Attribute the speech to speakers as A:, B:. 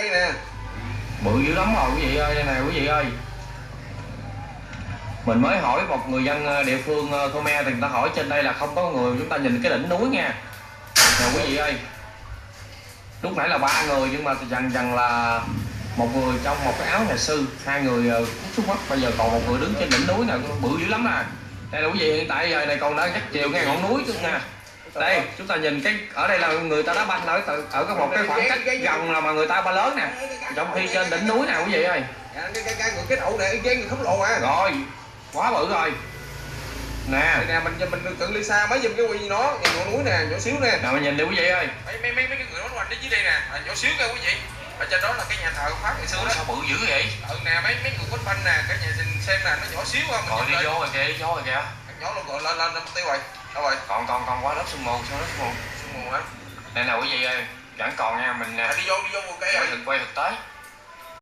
A: Đây nè.
B: Bự dữ lắm rồi quý vị ơi, đây nè quý vị ơi. Mình mới hỏi một người dân địa phương Khmer thì người ta hỏi trên đây là không có người, chúng ta nhìn cái đỉnh núi nha. Nè quý vị ơi. Lúc nãy là 3 người nhưng mà dần dần là một người trong một cái áo nhà sư, 2 người xuất mất, bây giờ còn một người đứng trên đỉnh núi nè, bự dữ lắm nè. Đây là quý vị, hiện tại giờ này còn đang dắt chiều ngay ngọn núi chứ nè. Đây chúng ta nhìn cái ở đây là người ta đá banh ở cái một cái khoảng cách gần là mà người ta ba lớn nè, trong khi trên đỉnh núi nè quý vị ơi.
A: Cái đậu này cái người khổng lồ à.
B: Rồi quá bự rồi nè.
A: Nè mình cự ly xa mấy giùm cái gì nó ngọn núi nè, nhỏ xíu nè.
B: Nào mình nhìn đi quý vị ơi.
A: Mấy cái người nó quanh ở dưới đây nè, nhỏ xíu kìa quý vị. Ở trên đó là cái nhà thờ ông Pháp ngày xưa đó.
B: Sao bự dữ vậy?
A: Nè mấy người quánh banh nè, cái nhà xem nè, nó nhỏ xíu không.
B: Rồi đi vô rồi kìa, đi vô rồi kìa.
A: Nhỏ luôn rồi lên tiêu rồi. Đâu rồi?
B: Còn quá lớp sương mù, sao lớp sương mù.
A: Sương mù hả?
B: Đây nào quý vị ơi, vẫn còn nha mình nè.
A: Đi vô một cây rồi.